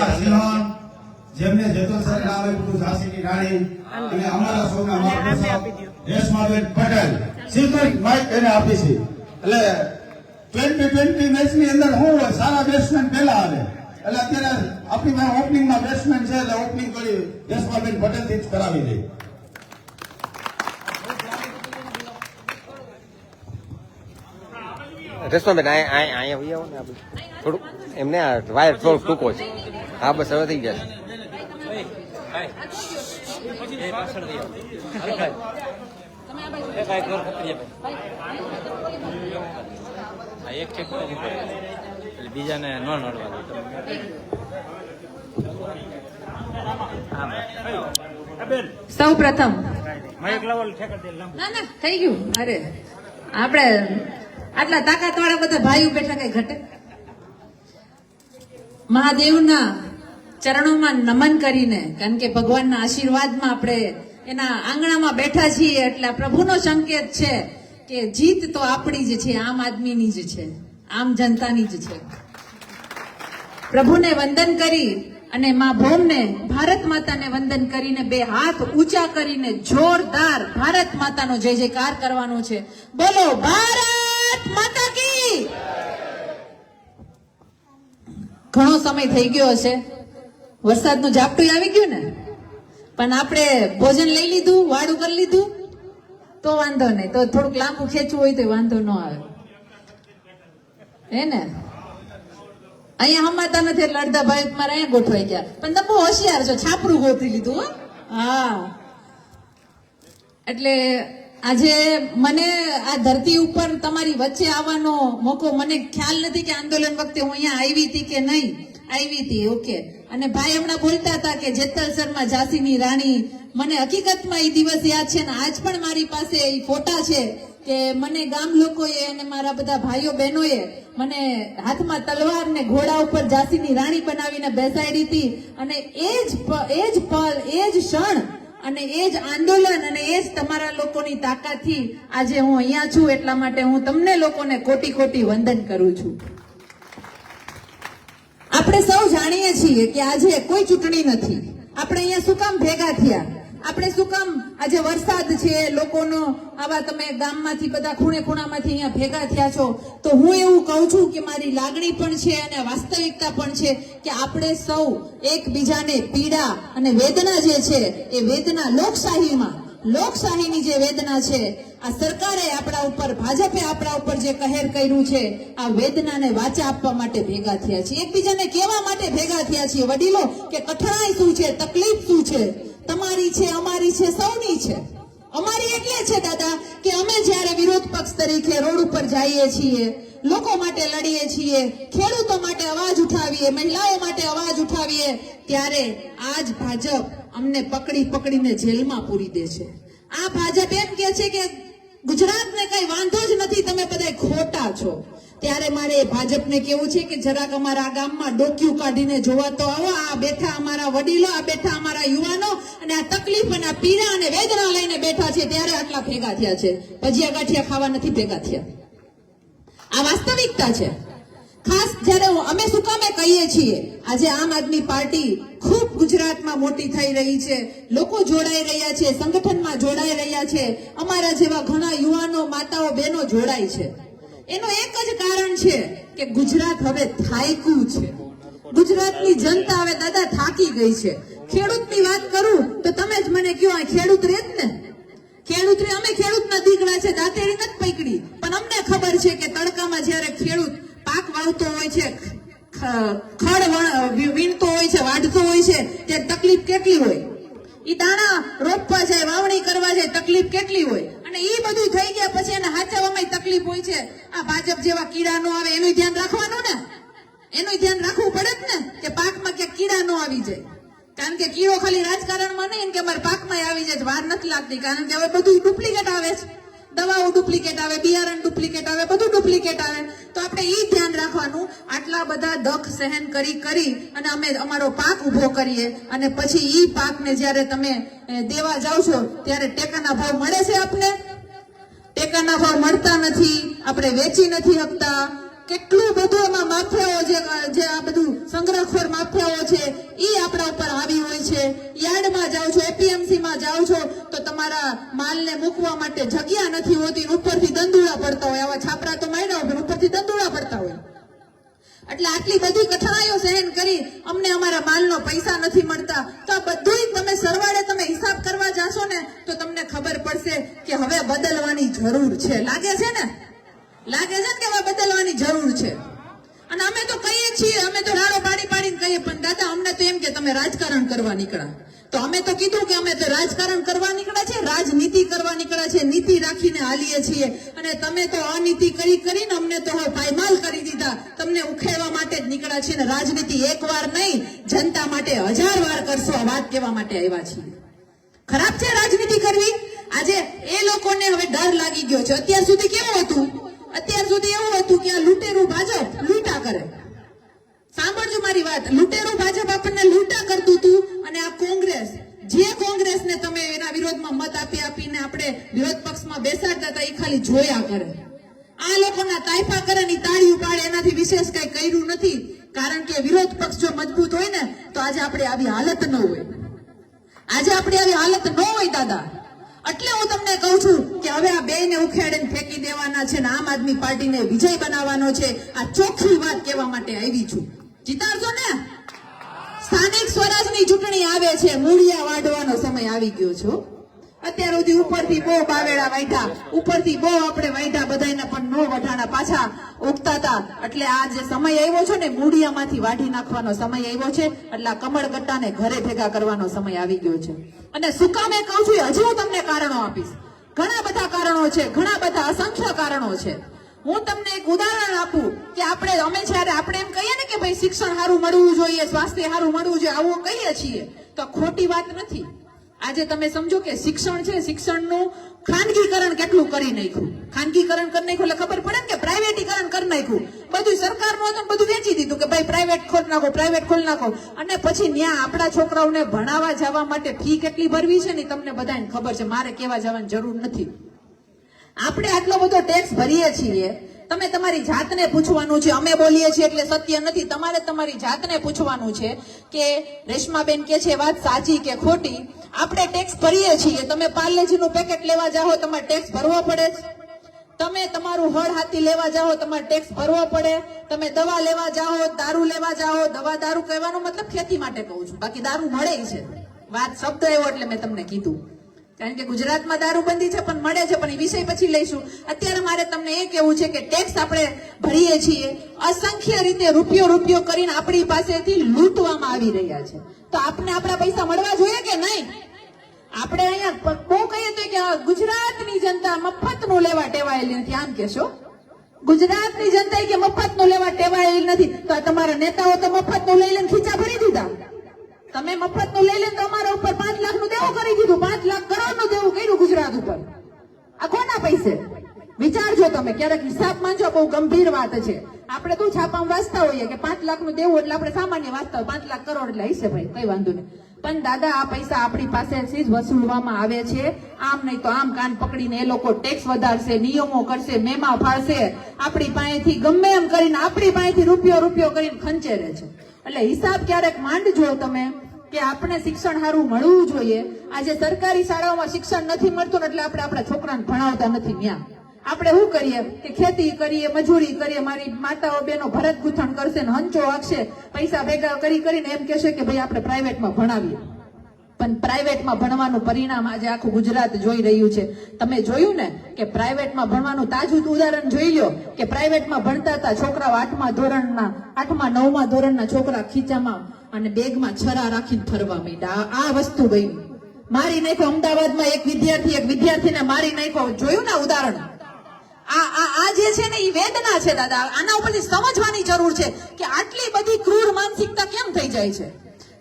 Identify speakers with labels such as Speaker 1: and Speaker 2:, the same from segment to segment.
Speaker 1: અમારા સિંહણ જેમને જેતલસર નામ આપ્યું ઝાંસીની રાણી અને અમારા સૌના મહારાજા રેશમાબેન પટેલ સિલ્વર માઇક એને આપી છે. એટલે 2020 મેચની અંદર શું હોય, સારા બેટ્સમેન પહેલા આવે. એટલે અત્યારે આપણી ઓપનિંગમાં બેટ્સમેન છે એટલે ઓપનિંગ કરી રેશમાબેન પટેલ થી જ કરાવી દે.
Speaker 2: રેશમાબેન અહીંયા આવો ને આપણે થોડું એમને વાયર થોડોક ટૂંકો છે. હા બસ હવે થઈ જશે.
Speaker 3: બીજાને ન નડવા
Speaker 4: સૌ પ્રથમ ના ના થઈ ગયું. અરે આપણે આટલા તાકાત વાળા બધા ભાઈઓ બેઠા કઈ ઘટે. મહાદેવના ચરણોમાં નમન કરીને, કારણ કે ભગવાનના આશીર્વાદમાં આપણે એના આંગણામાં બેઠા છીએ એટલે પ્રભુનો સંકેત છે કે જીત તો આપણી જ છે, આમ આદમીની જ છે, આમ જનતાની જ છે. પ્રભુને વંદન કરી અને મા ભૌમને ભારત માતાને વંદન કરીને બે હાથ ઊંચા કરીને જોરદાર ભારત માતાનો જય જયકાર કરવાનો છે. બોલો ભારત માતા કી. ઘણો સમય થઈ ગયો હશે, વરસાદનું ઝાપટું આવી ગયું ને, પણ આપણે ભોજન લઈ લીધું, વાડું કરી લીધું તો વાંધો નહીં. તો થોડુંક લાંબુ ખેંચવું હોય તો વાંધો ન આવે, હે ને. અહીંયા હમાતા નથી એટલે અડધા ભાઈ મારા અહીંયા ગોઠવાઈ ગયા. પણ તમે બહુ હોશિયાર છો, છાપરું ગોતી લીધું. હા, એટલે આજે મને આ ધરતી ઉપર તમારી વચ્ચે આવવાનો મોકો, મને ખ્યાલ નથી કે આંદોલન વખતે હું અહીંયા આવી હતી કે નહીં આવી હતી. ઓકે. અને ભાઈ હમણાં બોલતા હતા કે જેતલસરમાં ઝાંસીની રાણી, મને હકીકતમાં એ દિવસ યાદ છે ને આજ પણ મારી પાસે એ ફોટા છે કે મને ગામ લોકોએ અને મારા બધા ભાઈઓ બહેનોએ મને હાથમાં તલવાર ને ઘોડા ઉપર ઝાંસીની રાણી બનાવીને બેસાડી હતી. અને એ જ પલ, એ જ ક્ષણ અને એ જ આંદોલન અને એ જ તમારા લોકોની તાકાતથી આજે હું અહીંયા છું. એટલા માટે હું તમને લોકોને કોટી કોટી વંદન કરું છું. આપણે સૌ જાણીએ છીએ કે આજે કોઈ ચૂંટણી નથી. આપણે અહીંયા શું કામ ભેગા થયા? આપણે શું કામ આજે વરસાદ છે, લોકોનો આવા તમે ગામમાંથી બધા ખૂણે ખૂણામાંથી અહીંયા ભેગા થયા છો? તો હું એવું કહું છું કે મારી લાગણી પણ છે અને વાસ્તવિકતા પણ છે કે આપણે સૌ એકબીજાને પીડા અને વેદના જે છે એ વેદના લોકશાહીની જે વેદના છે, આ સરકારે આપણા ઉપર, ભાજપે આપણા ઉપર જે કહેર કર્યું છે, આ વેદનાને વાચા આપવા માટે ભેગા થયા છીએ. એકબીજાને કહેવા માટે ભેગા થયા છીએ વડીલો કે કઠણાઈ શું છે, તકલીફ શું છે, તમારી છે, અમારી છે, સૌની છે. અમારી એટલે છે દાદા કે અમે જ્યારે વિરોધ પક્ષ તરીકે રોડ ઉપર જઈએ છીએ, લોકો માટે લડીએ છીએ, ખેડૂતો માટે અવાજ ઉઠાવીએ, મહિલાઓ માટે અવાજ ઉઠાવીએ, ત્યારે આજ ભાજપ અમને પકડીને જેલમાં પૂરી દે છે. આ ભાજપ એમ કે છે કે ગુજરાતને કઈ વાંધો જ નથી, તમે બધા ખોટા છો. ત્યારે મારે ભાજપને કેવું છે કે જરાક અમારા ગામમાં ડોક્યું કાઢીને જોવા તો આવો. આ બેઠા અમારા વડીલો, આ બેઠા અમારા યુવાનો અને આ તકલીફ અને આ પીડા અને વેદના લઈને બેઠા છે, ત્યારે આટલા ભેગા થયા છે. ભજીયા ગાંઠિયા ખાવા નથી ભેગા થયા. આ વાસ્તવિકતા છે. ખાસ જ્યારે અમે શું કામે કહીએ છીએ, આજે આમ આદમી પાર્ટી ખૂબ ગુજરાતમાં મોટી થઈ રહી છે, લોકો જોડાઈ રહ્યા છે, સંગઠનમાં જોડાઈ રહ્યા છે, અમારા જેવા ઘણા યુવાનો, માતાઓ, બહેનો જોડાય છે. એનું એક જ કારણ છે કે ગુજરાત હવે થાક્યું છે. ગુજરાતની જનતા હવે દાદા થાકી ગઈ છે. ખેડૂતની વાત કરું તો તમે જ મને કહો, આ ખેડૂત રે જ ને, ખેડૂત રે, અમે ખેડૂતના દીકરા છે, દાંતેડી નથી પકડી. પણ અમને ખબર છે કે તડકામાં જ્યારે ખેડૂત પાક વાવતો હોય છે, ખડ વીણતો હોય છે, વાઢતો હોય છે, ત્યારે તકલીફ કેટલી હોય. ઈ દાણા રોપવા જાય, વાવણી કરવા જાય, તકલીફ કેટલી હોય. અને ઈ બધું થઈ ગયા પછી એને હાચવવામાં તકલીફ હોય છે. આ ભાજપ જેવા કીડા નો આવે એનું ધ્યાન રાખવાનું ને, એનું ધ્યાન રાખવું પડે જ ને કે પાકમાં ક્યાંક કીડા નો આવી જાય. કારણ કે કીડો ખાલી રાજકારણમાં નહીં કે અમારા પાકમાં આવી જાય, વાર નથી લાગતી. કારણ કે હવે બધું ડુપ્લિકેટ આવે છે, દવાઓ ડુપ્લિકેટ આવે, બિયારણ ડુપ્લિકેટ આવે, બધું ડુપ્લિકેટ આવે. તો આપણે ઈ ધ્યાન રાખવાનું. આટલા બધા દખ સહન કરી અને અમે અમારો પાક ઉભો કરીએ અને પછી ઈ પાકને જ્યારે તમે દેવા જાવ છો ત્યારે ટેકાના ભાવ મળે છે? આપને ટેકાના ભાવ મળતા નથી, આપણે વેચી નથી શકતા. કેટલું બધું એમાં માફિયાઓ જે આ બધું સંગ્રહખોર માફિયાઓ છે એપીએમસી માં જાઓ છો તો તમારા માલને મૂકવા માટે જગ્યા નથી હોતી, ઉપરથી દંડુડા પડતા હોય, આવા છાપરા તો માર્યા હોય ઉપરથી દંડુડા પડતા હોય. એટલે આટલી બધી કઠણાઈઓ સહન કરી અમને અમારા માલનો પૈસા નથી મળતા. તો આ બધુંય તમે સરવાળે તમે હિસાબ કરવા જાશો ને તો તમને ખબર પડશે કે હવે બદલવાની જરૂર છે. લાગે છે ને કે હવે બદલવાની જરૂર છે. અને અમે તો કહીએ છીએ, અમે તો રાડો પાડીને કહીએ, પણ દાદા અમને તો એમ કે તમે રાજકારણ કરવા નીકળ્યા. તો અમે તો કીધું કે અમે તો રાજકારણ કરવા નીકળ્યા છે, રાજનીતિ કરવા નીકળ્યા છે, નીતિ રાખીને હાલીએ છીએ. અને તમે તો અનીતિ કરીને અમને તો હવે પાયમાલ કરી દીધા. તમને ઉખેડવા માટે જ નીકળ્યા છે ને રાજનીતિ એકવાર નહીં, જનતા માટે 1000 વાર કરશો આ વાત કહેવા માટે આવ્યા છીએ. ખરાબ છે રાજનીતિ કરવી. આજે એ લોકોને હવે ડર લાગી ગયો છે. અત્યાર સુધી કેવું હતું? અત્યાર સુધી એવું હતું કે આ લૂંટેરું ભાજપ લૂંટા કરે. સાંભળજો મારી વાત, લૂંટેરું ભાજપ આપણને લૂંટા કરતું હતું અને આ કોંગ્રેસ, જે કોંગ્રેસને તમે એના વિરોધમાં મત આપીને આપણે વિરોધ પક્ષમાં બેસાડતા હતા એ ખાલી જોયા કરે. આ લોકોના તાઇફા કરે ની તાળીઓ પાડે, એનાથી વિશેષ કઈ કર્યું નથી. કારણ કે વિરોધ પક્ષ જો મજબૂત હોય ને તો આજે આપણે આવી હાલત ન હોય. આજે આપણે આવી હાલત ન હોય દાદા. એટલે હું તમને કહું છું કે હવે આ બેયને ઉખેડીને ફેંકી દેવાના છે ને આમ આદમી પાર્ટીને વિજય બનાવવાનો છે. આ ચોખ્ખી વાત કહેવા માટે આવી છું. જીતાડજો ને. સ્થાનિક સ્વરાજની ચૂંટણી આવે છે, મૂળિયા વાઢવાનો સમય આવી ગયો છે. અત્યાર સુધી ઉપરથી બહુ બાવેડા વાઢ્યા, ઉપરથી બહુ આપણે વાઢ્યા, બધાને પણ નો વઢાણા, પાછા ઉગતા હતા. એટલે આ જે સમય આવ્યો છે ને મૂળિયામાંથી વાઢી નાખવાનો સમય આવ્યો છે. એટલે આ કમળગટ્ટાને ઘરે ભેગા કરવાનો સમય આવી ગયો છે. અને શું કામ એ કહું છું, હજુ હું તમને કારણો આપીશ. ઘણા બધા કારણો છે, ઘણા બધા અસંખ્ય કારણો છે. હું તમને એક ઉદાહરણ આપું કે અમે જ્યારે આપણે એમ કહીએ ને કે ભાઈ શિક્ષણ સારું મળવું જોઈએ, સ્વાસ્થ્ય સારું મળવું જોઈએ, આવું કહીએ છીએ તો ખોટી વાત નથી. આજે તમે સમજો કે શિક્ષણ છે, શિક્ષણનું ખાનગીકરણ કેટલું કરી નાખ્યું. ખાનગીકરણ કરી નાખ્યું એટલે ખબર પડે ને કે પ્રાઇવેટીકરણ કરી નાખ્યું. બધું સરકારનું હતું, બધું વેચી દીધું કે ભાઈ પ્રાઇવેટ ખોલી નાખો. અને પછી ત્યાં આપણા છોકરાઓને ભણાવવા જવા માટે ફી કેટલી ભરવી છે ને તમને બધાને ખબર છે. મારે કહેવા જવાની જરૂર નથી. આપણે આટલો બધો ટેક્સ ભરીએ છીએ. તમે તમારી જાતને પૂછવાનું છે. અમે બોલીએ છીએ એટલે સત્ય નથી. તમારે તમારી જાતને પૂછવાનું છે કે રેશમાબેન કે છે વાત સાચી કે ખોટી. આપણે ટેક્સ ભરીએ છીએ. તમે પાર્લેજીનું પેકેટ લેવા જાઓ તમારે ટેક્સ ભરવો પડે. તમે તમારું હળ હાથી લેવા જાઓ તમારે ટેક્સ ભરવો પડે. તમે દવા લેવા જાઓ, દારૂ લેવા જાઓ, દારૂ કહેવાનો મતલબ ખેતી માટે કહું છું, બાકી દારૂ મળે છે. વાત શબ્દ એવો એટલે મેં તમને કીધું. કારણ કે ગુજરાતમાં દારૂબંધી છે પણ મળે છે, પણ એ વિષય પછી લઈશું. અત્યારે મારે તમને એ કહેવું છે કે ટેક્સ આપણે ભરીએ છીએ, અસંખ્ય રીતે રૂપિયો કરીને આપણી પાસેથી લૂંટવામાં આવી રહ્યા છે. તો આપને આપણા પૈસા મળવા જોઈએ કે નહીં? આપણે અહીંયા બહુ કહીએ તો કે ગુજરાતની જનતા મફતનું લેવા ટેવાયેલી નથી, આમ કહેશો. ગુજરાતની જનતા કે મફતનું લેવા ટેવાયેલી નથી, તો તમારા નેતાઓ તો મફતનું લઈ લઈને ખીચા ભરી દીધા. તમે મફતનું લઈ લઈને તમારા ઉપર 5 લાખનું દેવું કરી દીધું, 5 લાખ કરોડનું દેવું કર્યું ગુજરાત ઉપર. આ કોના પૈસે? વિચારજો તમે, ક્યારેક હિસાબ માંજો. બહુ ગંભીર વાત છે. આપણે તો છાપામાં વાંચતા હોઈએ કે 5 લાખનું દેવું એટલે આપણે સામાન્ય વાંચતા હોય 5 લાખ કરોડ એટલે હશે ભાઈ, કઈ વાંધો નહીં. પણ દાદા આ પૈસા આપણી પાસેથી જ વસૂલવામાં આવે છે. આમ નહીં તો આમ કાન પકડીને એ લોકો ટેક્સ વધારશે, નિયમો કરશે, મેમા ફાળશે, આપણી પાસેથી ગમે એમ કરીને આપણી પાસેથી રૂપિયો કરીને ખંચેરે છે. એટલે હિસાબ ક્યારેક માંડજો તમે કે આપણે શિક્ષણ સારું મળવું જોઈએ. આજે સરકારી શાળાઓમાં શિક્ષણ નથી મળતું એટલે આપણે આપણા છોકરાને ભણાવતા નથી. ત્યાં આપણે શું કરીએ કે ખેતી કરીએ, મજૂરી કરીએ, મારી માતાઓ બહેનો ભરત ગૂંથણ કરશે ને હંચો વાગશે, પૈસા ભેગા કરીને એમ કહેશે કે ભાઈ આપણે પ્રાઇવેટમાં ભણાવીએ. પણ પ્રાઇવેટમાં ભણવાનું પરિણામ આજે આખું ગુજરાત જોઈ રહ્યું છે. તમે જોયું ને કે પ્રાઇવેટમાં ભણવાનું તાજું ઉદાહરણ જોઈ લો કે પ્રાઇવેટમાં ભણતા હતા છોકરાઓ 8મા 9મા ધોરણના છોકરા ખીચામાં અને બેગમાં છરા રાખીને ફરવા માંડ્યા. આ વસ્તુ બની મારી નાખ્યો. અમદાવાદમાં એક વિદ્યાર્થીને મારી નાખ્યો. જોયું ને ઉદાહરણ? આ જે છે ને એ વેદના છે દાદા. આના ઉપરથી સમજવાની જરૂર છે કે આટલી બધી ક્રૂર માનસિકતા કેમ થઈ જાય છે.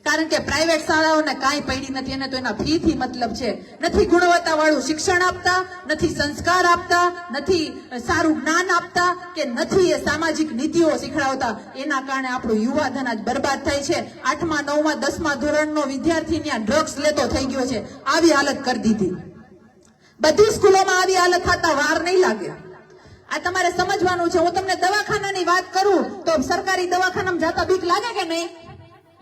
Speaker 4: કારણ કે પ્રાઇવેટ શાળાઓને કાંઈ પડી નથી. એને તો એના ફી થી મતલબ છે. નથી ગુણવત્તા વાળું શિક્ષણ આપતા, નથી સંસ્કાર આપતા, નથી સારું જ્ઞાન આપતા, કે નથી એ સામાજિક નીતિઓ શીખડાવતા. એના કારણે આપણું યુવાધન આજ બરબાદ થાય છે. 8મા 9મા 10મા ધોરણનો વિદ્યાર્થી ત્યાં ડ્રગ્સ લેતો થઈ ગયો છે. આવી હાલત કરી દીધી. બધી સ્કૂલોમાં આવી હાલત થતા વાર નહીં લાગે. આ તમારે સમજવાનું છે. હું તમને દવાખાનાની વાત કરું તો સરકારી દવાખાનામાં જતા બીક લાગે કે નહીં?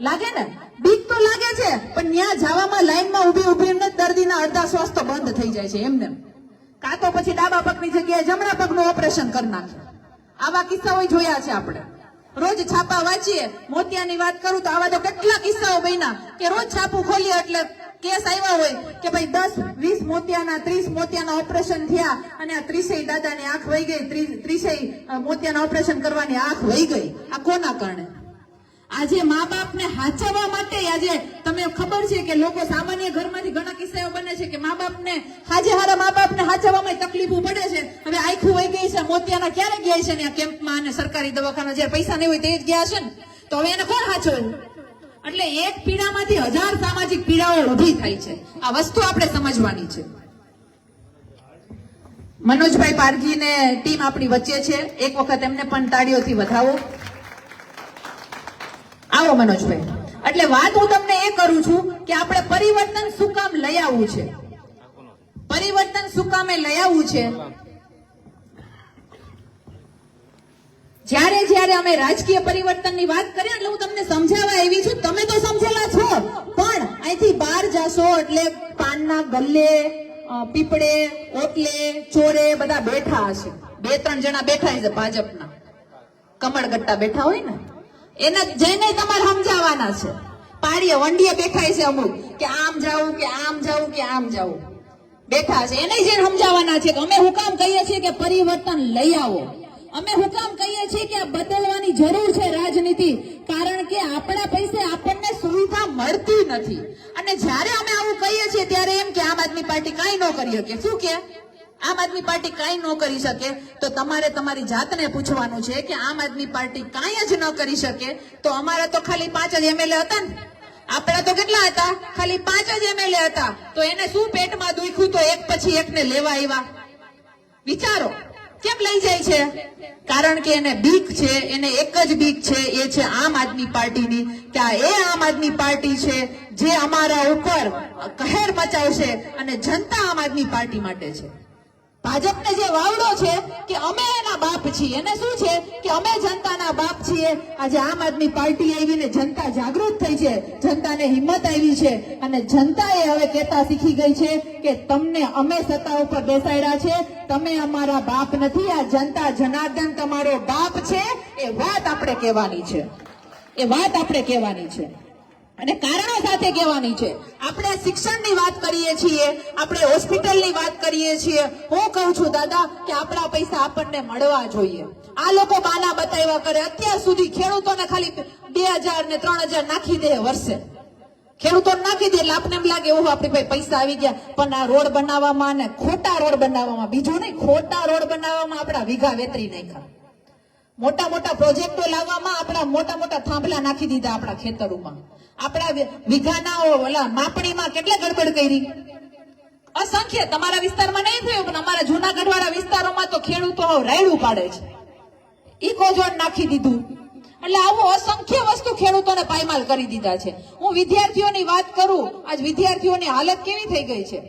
Speaker 4: લાગે ને? બીક તો લાગે છે, પણ ત્યાં જવામાં લાઈનમાં ઊભી દર્દીના અડધા શ્વાસ તો બંધ થઈ જાય છે એમને. કાં તો પછી ડાબા પગની જગ્યાએ જમણા પગનું ઓપરેશન કરી નાખે. આવા કિસ્સાઓ જોયા છે આપણે. રોજ છાપા વાંચીએ, મોતિયાની વાત કરું તો આવા તો કેટલા કિસ્સાઓ બન્યા કે રોજ છાપું ખોલીએ એટલે કેસ આવ્યા હોય કે ભાઈ 10-20 મોતિયાના 30 મોતિયાના ઓપરેશન થયા અને આ 30 દાદાની આંખ વહી ગઈ, 30 મોતિયાના ઓપરેશન કરવાની આંખ વહી ગઈ. આ કોના કારણે? આજે મા બાપને હાચવવા માટે આજે તમને ખબર છે કે લોકો સામાન્ય ઘરમાંથી ઘણા કિસ્સાઓ બને છે કે મા બાપને હારા મા બાપને હાચવવામાં તકલીફો પડે છે. હવે આખું વહી ગઈ છે, મોતિયાના ક્યારે ગયા છે ને આ કેમ્પમાં અને સરકારી દવાખાના જ્યારે પૈસા નહીં હોય તે જ ગયા છે ને, તો હવે એને કોણ હાચવે? એટલે એક પીડામાંથી 1000 સામાજિક પીડાઓ ઊભી થાય છે. આ વસ્તુ આપણે સમજવાની છે. મનોજભાઈ પારગીને ટીમ આપણી વચ્ચે છે, એક વખત એમને પણ તાળીઓથી વધાવો. આવો મનોજભાઈ. એટલે વાત હું તમને એ કરું છું કે આપણે પરિવર્તન શું કામ લઈ આવવું છે, પરિવર્તન શું કામે લઈ આવવું છે. જ્યારે અમે રાજકીય પરિવર્તનની વાત કરીએ એટલે હું તમને સમજાવવા આવી છું. તમે તો સમજેલા છો, પણ અહીંથી બહાર જાશો એટલે પાનના ગલ્લે, પીપળે, ઓટલે, ચોરે બધા બેઠા હશે. 2-3 જણા બેઠા હશે ભાજપના, કમળગટ્ટા બેઠા હોય ને, એને જઈને તમારે સમજાવવાના છે. પાડીએ વંડીએ બેઠા છે અમુક કે આમ જાવું કે આમ જાવું કે આમ જાવું બેઠા છે. એને જઈને સમજાવવાના છે કે અમે હું કામ કહીએ છીએ કે પરિવર્તન લઈ આવો. અમે હું કામ કહીએ છીએ કે આ બદલવાની જરૂર છે રાજનીતિ, કારણ કે આપણા પૈસે આપણને સુવિધા મળતી નથી. અને જ્યારે અમે આવું કહીએ છીએ ત્યારે એમ કે આમ આદમી પાર્ટી કાંઈ ન કરી શકે. શું કે આમ આદમી પાર્ટી કાંઈ ન કરી શકે? તો તમારે તમારી જાતને પૂછવાનું છે કે આમ આદમી પાર્ટી કાંઈ જ ન કરી શકે તો અમારા તો ખાલી 5 જ એમએલએ હતા ને, આપણા તો કેટલા હતા? ખાલી 5 જ એમએલએ હતા. તો એને શું પેટમાં દુખ્યું તો એક પછી એકને લેવા આવ્યા? વિચારો કેમ લઈ જાય છે? કારણ કે એને બીક છે, એને એક જ બીક છે, એ છે આમ આદમી પાર્ટીની, કે આ એ આમ આદમી પાર્ટી છે જે અમારા ઉપર કહેર મચાવશે અને જનતા આમ આદમી પાર્ટી માટે છે. ભાજપને જે વાવડો છે કે અમે એના બાપ છીએ, એને શું છે કે અમે જનતાના બાપ છીએ. આજે આમ આદમી પાર્ટી આવીને જનતા જાગૃત થઈ છે, જનતાને હિંમત આવી છે અને જનતાએ હવે કહેતા શીખી ગઈ છે કે તમને અમે સત્તા ઉપર બેસાડ્યા છે, તમે અમારા બાપ નથી, આ જનતા જનાર્દન તમારો બાપ છે. એ વાત આપણે કહેવાની છે, એ વાત આપણે કહેવાની છે અને કારણો સાથે કહેવાની છે. આપણે શિક્ષણની વાત કરીએ છીએ, આપણે હોસ્પિટલની વાત કરીએ છીએ. હું કહું છું દાદા કે આપણા પૈસા આપણને મળવા જોઈએ. આ લોકો બાના બતાવ્યા કરે. અત્યાર સુધી ખેડૂતોને ખાલી 2000 ને 3000 નાખી દે વર્ષે, ખેડૂતોને નાખી દે એટલે આપણે એમ લાગે ઓહો આપણી પાસે પૈસા આવી ગયા. પણ આ રોડ બનાવવામાં ને ખોટા રોડ બનાવવામાં, બીજું નહીં, ખોટા રોડ બનાવવામાં આપણા વીઘા વેતરી નાખ્યા. મોટા મોટા પ્રોજેક્ટો લાવવામાં આપણા મોટા થાંભલા નાખી દીધા આપણા ખેતરોમાં. આપણા વીઘાના ઓલા માપણીમાં કેટલા ગડબડ કરી, અસંખ્ય. તમારા વિસ્તારમાં નહીં થયું પણ અમારા જૂનાગઢ વાળા વિસ્તારોમાં તો ખેડૂતો રાયડું પાડે છે, ઇકોઝોન નાખી દીધું. એટલે આવું અસંખ્ય વસ્તુ ખેડૂતોને પાયમાલ કરી દીધા છે. હું વિદ્યાર્થીઓની વાત કરું, આજ વિદ્યાર્થીઓની હાલત કેવી થઈ ગઈ છે.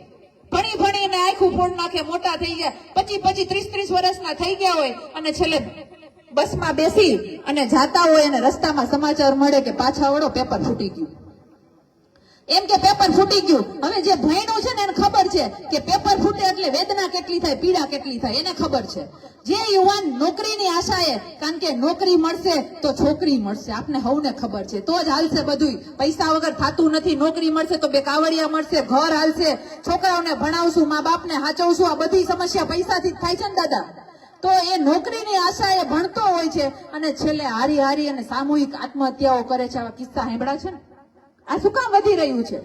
Speaker 4: ભણીને આખું ફોડ નાખે, મોટા થઈ ગયા, 25, 30 વર્ષના થઈ ગયા હોય અને છેલ્લે બસમાં બેસી અને જાતા હોય અને રસ્તામાં સમાચાર મળે કે પાછા વળો પેપર ફૂટી ગયું. એમ કે પેપર ફૂટી ગયું. હવે જે ભણ્યો છે ને એને ખબર છે કે પેપર ફૂટે એટલે વેદના કેટલી થાય, પીડા કેટલી થાય, એને ખબર છે. જે યુવાન નોકરીની આશાએ, કારણ કે નોકરી મળશે તો છોકરી મળશે, આપને હવને ખબર છે, તો જ હાલશે બધું. પૈસા વગર થાતું નથી. નોકરી મળશે તો 2 કાવડિયા મળશે, ઘર હાલશે, છોકરાઓને ભણાવશું, મા બાપને હાચવશું. આ બધી સમસ્યા પૈસાથી જ થાય છે ને દાદા. તો એ નોકરીની આશાએ ભણતો હોય છે અને છેલ્લે હારી અને સામૂહિક આત્મહત્યાઓ કરે છે. આવા કિસ્સા સાંભળ્યા છે ને. આ શું કામ વધી રહ્યું છે?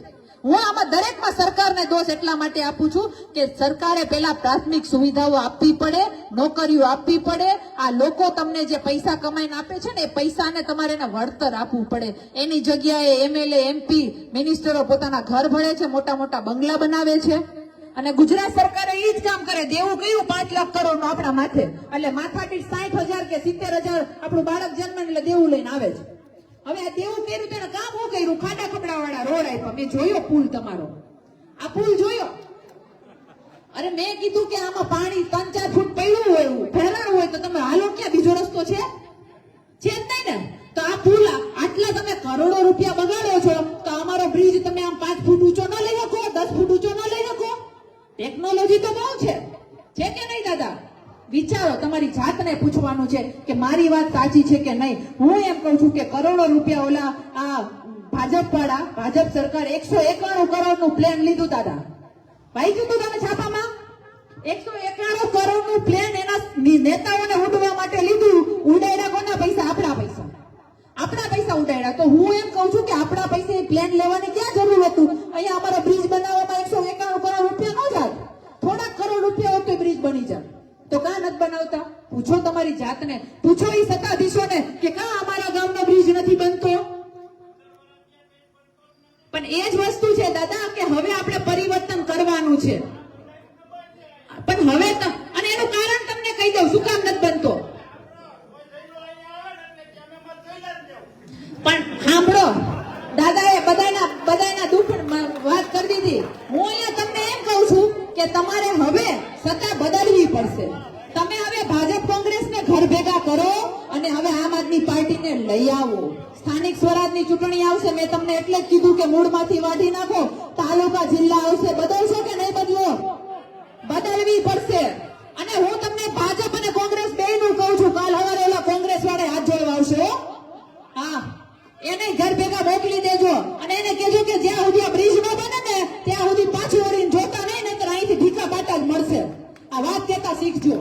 Speaker 4: હું આમાં દરેકમાં સરકારને દોષ એટલા માટે આપું છું કે સરકારે પહેલા પ્રાથમિક સુવિધાઓ આપવી પડે, નોકરીઓ આપવી પડે. આ લોકો તમને જે પૈસા કમાઈને આપે છે ને એ પૈસાને તમારે એને વળતર આપવું પડે. એની જગ્યાએ એમએલએ, એમપી, મિનિસ્ટરો પોતાના ઘર ભળે છે, મોટા બંગલા બનાવે છે. અને ગુજરાત સરકારે એ જ કામ કરે. દેવું કયું 5 લાખ કરોડ નું આપણા માથે, એટલે માથાદીઠ 60,000 કે 70,000 આપણું બાળક જન્મે એટલે દેવું લઈને આવે છે. હવે આ દેવું કર્યું તેનું કામ શું કર્યું? ખાડા ખપડાવાળા રોડ આપ્યા. મેં જોયો પુલ તમારો, આ પુલ જોયો. અરે મેં કીધું કે આમાં પાણી 3-4 ફૂટ પડ્યું હોય, ભરાણ હોય તો તમે હાલો ક્યાં? બીજો રસ્તો છે જ નહીં ને. તો આ પુલ આટલા તમે કરોડો રૂપિયા બગાડો છો તો અમારો મારી વાત સાચી છે કે નહીં. હું એમ કહું છું કે કરોડો રૂપિયા ઓલા આ ભાજપ સરકાર 191 કરોડનું પ્લાન લીધું દાદા. વાંચ્યું તું તમે છાપામાં? 191 કરોડનું પ્લાન એના નેતાઓને ઉડવા માટે લીધું. ઉડાડ્યા કોના પૈસા? આપણા પૈસા. આપણા પૈસા ઉડાડ્યા. તો હું એમ કહું છું કે આપણા પૈસા પ્લાન લેવાની ક્યાં જરૂર હતું? અહીંયા અમારો બ્રિજ બનાવવામાં 191 કરોડ રૂપિયા ન જાય. થોડાક કરોડ રૂપિયા હોત તો બ્રિજ બની જાય. તો કાં નથી બનાવતા? પૂછો તમારી જાતને, પૂછો એ સત્તાધીશોને કે કાં અમારા ગામનો બ્રિજ નથી બનતો. પણ એ જ વસ્તુ છે દાદા કે હવે આપણે પરિવર્તન કરવાનું છે. પણ હવે અને એનું કારણ તમને કહી દઉં શું કામ નથી બનતો. પણ સાંભળો, દાદાએ બધાના દુઃખ વાત કરી દીધી. હું અહીંયા તમને એમ કહું છું કે તમારે હવે સત્તા બદલવી પડશે. તમે હવે ભાજપ કોંગ્રેસને ઘર ભેગા કરો અને હવે આમ આદમી પાર્ટીને લઈ આવો. સ્થાનિક સ્વરાજની ચૂંટણી આવશે. મેં તમને એટલે જ કીધું કે મૂળમાંથી વાઢી નાખો. તાલુકા જિલ્લા આવશે. બદલશો કે નહીં બદલો? બદલવી પડશે. અને હું તમને ભાજપ અને કોંગ્રેસ બેયનું કહું છું, કાલ સવારે ઓલા કોંગ્રેસ વાળા હાથ જોડવા આવશે. હા, એને ઘર ભેગા મોકલી દેજો અને એને કહેજો કે જ્યાં સુધી આ બ્રિજ ન બને ને ત્યાં સુધી પાછું વળીને જોતા નહીં, નહીતર અહીંથી ભીખા બાટા જ મળશે. આ વાત કહેતા શીખજો.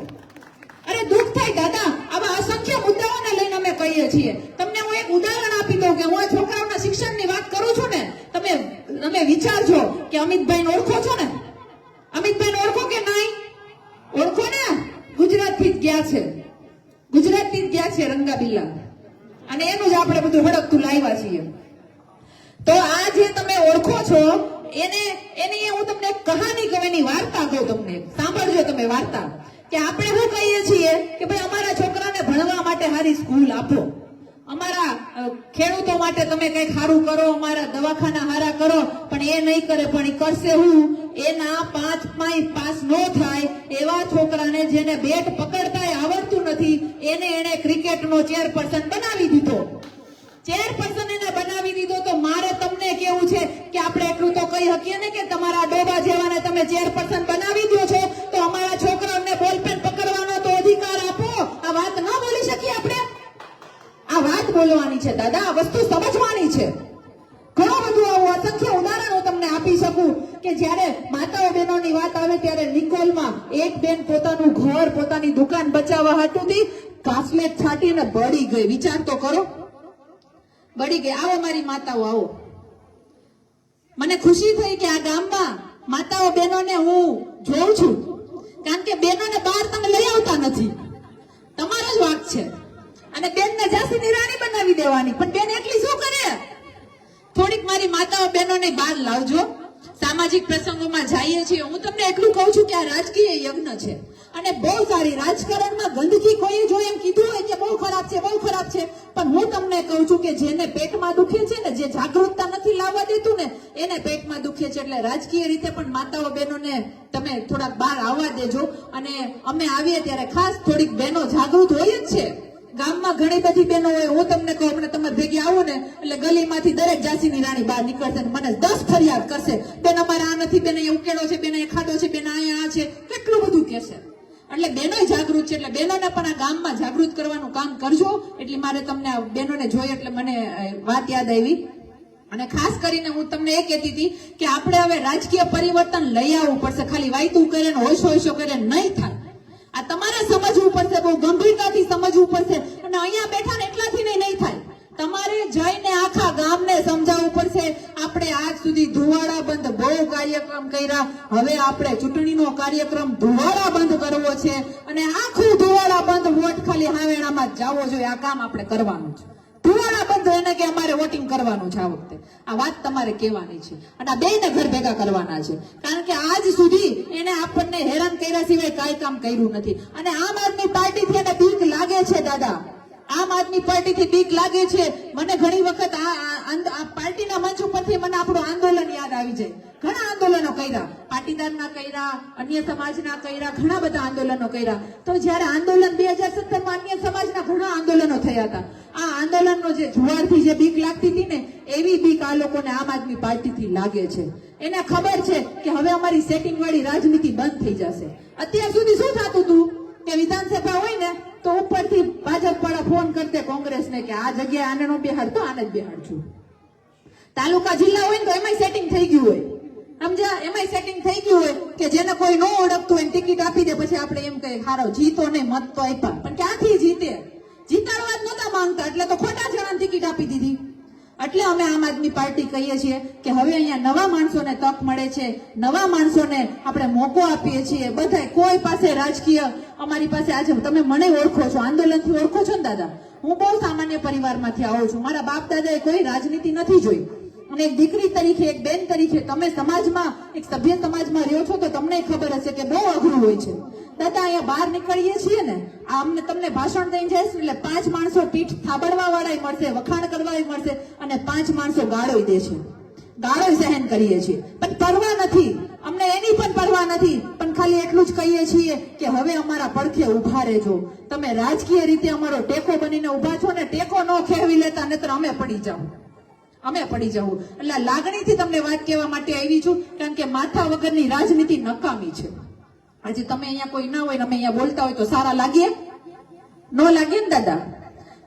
Speaker 4: અરે દુઃખ થાય દાદા, આવા અસંખ્ય મુદ્દાઓને લઈને અમે કહીએ છીએ. તમને હું એક ઉદાહરણ આપી દઉં કે હું આ છોકરાઓના શિક્ષણની વાત કરું છું ને, તમે વિચારજો કે અમિતભાઈને ઓળખો છો ને? અમિતભાઈને ઓળખો કે નહીં? ઓળખો ને? ગુજરાતથી જ ગયા છે. ગુજરાતથી જ ગયા છે રંગાબિલ્લા. અને એનું જ આપણે બધું હડકતું લાવ્યા છીએ. તો આ જે તમે ઓળખો છો એની હું તમને એક કહાની કહું, એની વાર્તા કહું તમને. સાંભળજો તમે વાર્તા. કે આપણે શું કહીએ છીએ કે ભાઈ અમારા છોકરાને ભણવા માટે સારી સ્કૂલ આપો, અમારા ખેડૂતો માટે તમે કઈક સારું કરો, અમારા દવાખાના સારા કરો. પણ એ નહીં કરે. પણ એ કરશે હું? એના 5 પાસ નો થાય એવા છોકરાને જેને બેટ પકડતા આવડતું નથી એને ક્રિકેટનો ચેરપર્સન બનાવી દીધો. ચેરપર્સન એને બનાવી દીધો. તો મારે તમને કેવું છે કે આપણે એટલું તો કહી શકીએ ને કે તમારા ડોબા જેવાને તમે ચેરપર્સન બનાવી દો છો, તો અમારા છોકરાઓને બોલપેન પકડવાનો તો અધિકાર આપો. આ વાત ન બોલી શકીએ આપણે? આ વાત બોલવાની છે દાદા, આ વસ્તુ સમજવાની છે. ઘણું બધું આવું અસંખ્ય ઉદાહરણ હું તમને આપી શકું કે જ્યારે માતાઓ બહેનોની વાત આવે ત્યારે નિકોલમાં એક બેન પોતાનું ઘર, પોતાની દુકાન બચાવવા હાટુથી કાસ્મેટ છાંટીને બળી ગઈ. વિચાર તો કરો, બળી ગઈ. આવો મારી માતાઓ, આવો. મને ખુશી થઈ કે આ ગામમાં માતાઓ બહેનોને હું જોઉં છું. કારણ કે બહેનોને બહાર તમે લઈ આવતા નથી. તમારો જ વાંક છે. અને બેનને ઝાંસીની રાણી બનાવી દેવાની. પણ બેન એટલી શું કરે? થોડીક મારી માતાઓ બહેનોને બહાર લાવજો. સામાજિક પ્રસંગોમાં જઈએ છીએ. હું તમને એટલું કહું છું કે આ રાજકીય યજ્ઞ છે અને બહુ સારી. રાજકારણમાં ગંદકી કોઈ જો એમ કીધું હોય કે બહુ ખરાબ છે, બહુ ખરાબ છે, પણ હું તમને કહું છું કે જેને પેટમાં દુખે છે ને, જે જાગૃતતા નથી લાવવા દેતું ને, એને પેટમાં દુખે છે. એટલે રાજકીય રીતે પણ માતાઓ બહેનોને તમે થોડાક બહાર આવવા દેજો. અને અમે આવીએ ત્યારે ખાસ થોડીક બહેનો જાગૃત હોય જ છે. ગામમાં ઘણી બધી બહેનો હોય. હું તમને કહું, હમણાં તમે ભેગી આવો ને એટલે ગલીમાંથી દરેક ઝાંસીની રાણી બહાર નીકળશે ને મને 10 ફરિયાદ કરશે. બેન અમારે આ નથી, બેન અહીંયા ઉકેળો છે, બેન અહીંયા ખાડો છે, બેન અહીંયા આ છે, કેટલું બધું કહેશે. એટલે બહેનો જાગૃત છે. એટલે બહેનોને પણ આ ગામમાં જાગૃત કરવાનું કામ કરજો. એટલે મારે તમને આ બહેનોને જોઈ એટલે મને વાત યાદ આવી. અને ખાસ કરીને હું તમને એ કહેતી હતી કે આપણે હવે રાજકીય પરિવર્તન લઈ આવવું પડશે. ખાલી વાયતું કરે ને હોશો કરે નહીં થાય. આ તમારે સમજવું પડશે, બહુ ગંભીરતાથી સમજવું પડશે. અને અહીંયા બેઠા ને એટલાથી નહીં થાય. તમારે જઈને આખા ગામને સમજાવવું પડશે. આપણે આજ સુધી ધુવાડા બંધ બહુ કાર્યક્રમ કર્યા, હવે આપણે ચૂંટણીનો કાર્યક્રમ ધુવાડા બંધ કરવો છે. અને આખું ધુવાડા બંધ વોટ ખાલી હાવેણામાં જ જવો જોઈએ. આ કામ આપણે કરવાનું છે. ધુવાડા બંધ એને કે અમારે વોટિંગ કરવાનું છે આ વખતે. આ વાત તમારે કહેવાની છે. અને આ બેયને ઘર ભેગા કરવાના છે. કારણ કે આજ સુધી એને આપણને હેરાન કર્યા સિવાય કાંઈ કામ કર્યું નથી. અને આમ આદમી પાર્ટીથી એને બીક લાગે છે દાદા. આમ આદમી પાર્ટીથી બીક લાગે છે. મને ઘણી વખત આ પાર્ટીના મંચ ઉપરથી મને આપણું આંદોલન યાદ આવી જાય. ઘણા આંદોલનો કર્યા, પાટીદારના કર્યા, અન્ય સમાજના કર્યા, ઘણા બધા આંદોલનો કર્યા. તો જ્યારે આંદોલન 2017માં અન્ય સમાજના ઘણા આંદોલનો થયા હતા. આ આંદોલનનો જે જુવારથી જે બીક લાગતી હતી ને, એવી બીક આ લોકોને આમ આદમી પાર્ટીથી લાગે છે. એને ખબર છે કે હવે અમારી સેટિંગ વાળી રાજનીતિ બંધ થઈ જશે. અત્યાર સુધી શું થતું હતું કે વિધાનસભા હોય ને તો ઉપરથી ભાજપ વાળા ફોન કરતે કોંગ્રેસને કે આ જગ્યાએ આને નો બેહાડતો, આને જ બેહાડશું. તાલુકા જિલ્લા હોય ને તો એમાંય સેટિંગ થઈ ગયું હોય, સમજ્યા? એમાંય સેટિંગ થઈ ગયું હોય કે જેને કોઈ ન ઓળખતું હોય ટિકિટ આપી દે, પછી આપણે એમ કહીએ હારો જીતો ને મત તો આપ્યા, પણ ક્યાંથી જીતે? જીતાડવા જ નહોતા માંગતા, એટલે તો ખોટા જણાને ટિકિટ આપી દીધી. એટલે અમે આમ આદમી પાર્ટી કહીએ છીએ કે હવે અહીંયા નવા માણસોને તક મળે છે, નવા માણસોને આપણે મોકો આપીએ છીએ. બધાય કોઈ પાસે રાજકીય, અમારી પાસે આજે તમે મને ઓળખો છો, આંદોલનથી ઓળખો છો ને દાદા, હું બહુ સામાન્ય પરિવારમાંથી આવું છું. મારા બાપ દાદાએ કોઈ રાજનીતિ નથી જોઈ, અને એક દીકરી તરીકે, એક બેન તરીકે તમે સમાજમાં, એક સભ્ય સમાજમાં રહ્યો છો તો તમને ખબર હશે કે બહુ અઘરું હોય છે. દાદા અહીંયા બહાર નીકળીએ છીએ ને, અમને તમને ભાષણ દઈને જઈશ એટલે 5 માણસો પીઠ થાબડવા વાળા મળશે, વખાણ કરવા મળશે, અને 5 માણસો ગાળો દે છે, ગાળો સહન કરીએ છીએ, પણ પરવા નથી, અમને એની પણ પરવા નથી. પણ ખાલી એટલું જ કહીએ છીએ કે હવે અમારા પડખે ઉભા રહેજો. તમે રાજકીય રીતે અમારો ટેકો બનીને ઉભા છો ને, ટેકો ન ખેવી લેતા નહીતર અમે પડી જવું. એટલે લાગણીથી તમને વાત કહેવા માટે આવી છું, કારણ કે માથા વગરની રાજનીતિ નકામી છે. આજે તમે અહીંયા કોઈ ના હોય ને અમે અહીંયા બોલતા હોય તો સારા લાગીએ? ન લાગે ને દાદા?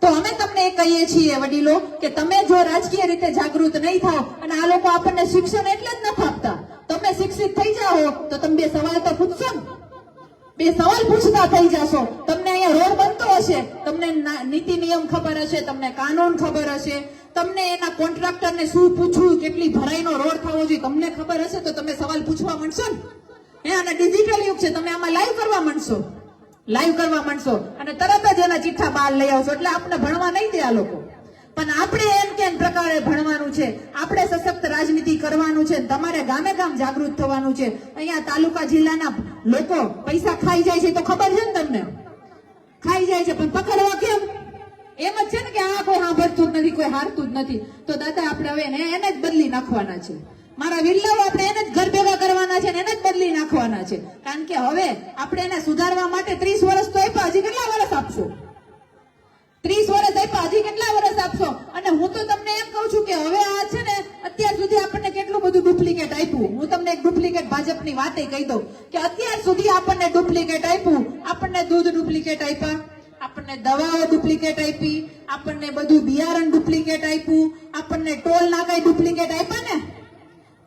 Speaker 4: તો અમે તમને એ કહીએ છીએ વડીલો કે તમે જો રાજકીય રીતે જાગૃત નહીં થાઓ, અને આ લોકો આપણને શિક્ષણ એટલે જ નથી આપતા, તમે શિક્ષિત થઈ જાઓ તો તમે 2 સવાલ તો પૂછશો ને, 2 સવાલ પૂછતા થઈ જશો. તમને અહીંયા રોડ બનતો હશે, તમને નીતિ નિયમ ખબર હશે, તમને કાનૂન ખબર હશે, તમને એના કોન્ટ્રાક્ટરને શું પૂછવું, કેટલી ભરાઈનો રોડ થવો જોઈએ તમને ખબર હશે, તો તમે સવાલ પૂછવા માંડશો ને. અને ડિજિટલ યુગ છે, તમે આમાં લાઈવ કરવા માંડશો, અને તરત જ એના ચિઠ્ઠા બહાર લઈ આવશો. એટલે આપણે ભણવા નહીં દે આ લોકો, પણ આપણે એમ કેમ પ્રકારે ભણવાનું છે, આપણે સશક્ત રાજનીતિ કરવાનું છે, તમારે ગામે ગામ જાગૃત થવાનું છે. અહીંયા તાલુકા જિલ્લાના લોકો પૈસા ખાઈ જાય છે તો ખબર છે ને તમને, ખાઈ જાય છે, પણ પકડવા કેમ? એમ જ છે ને કે આ કોઈ સાંભળતું જ નથી, કોઈ હારતું જ નથી. તો દાદા આપણે હવે એને જ બદલી નાખવાના છે. મારા વિરલાઓ આપણે એને જ ઘર ભેગા કરવાના છે, એને જ બદલી નાખવાના છે. કારણ કે હવે આપણે એને સુધારવા માટે 30 વર્ષ તો આપ્યા, હજી કેટલા વર્ષ આપશો? 30 વર્ષ આપ્યા, હજી કેટલા વર્ષ આપશો? અને હું તો તમને એમ કહું છું કે હવે આ છે ને, અત્યાર સુધી આપણને કેટલું બધું ડુપ્લિકેટ આપ્યું. હું તમને એક ડુપ્લિકેટ ભાજપની વાતે કહી દઉં કે અત્યાર સુધી આપણને ડુપ્લિકેટ આપ્યું. આપણને દૂધ ડુપ્લિકેટ આપ્યા, આપણને દવાઓ ડુપ્લિકેટ આપી, આપણને બધું બિયારણ ડુપ્લિકેટ આપ્યું, આપણને ટોલ નાકા ડુપ્લિકેટ આપ્યા ને,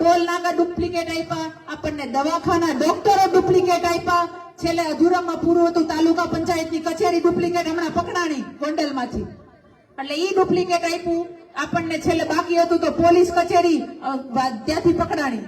Speaker 4: ટોલ નાકા ડુપ્લિકેટ આપ્યા, આપણને દવાખાના ડોક્ટરો ડુપ્લિકેટ આપ્યા. છેલ્લે અધૂરામાં પૂરું હતું તાલુકા પંચાયતની કચેરી ડુપ્લિકેટ હમણાં પકડાણી ગોંડલમાંથી, એટલે ઈ ડુપ્લિકેટ આપ્યું. આપણને છેલ્લે બાકી હતું તો પોલીસ કચેરી ત્યાંથી પકડાણી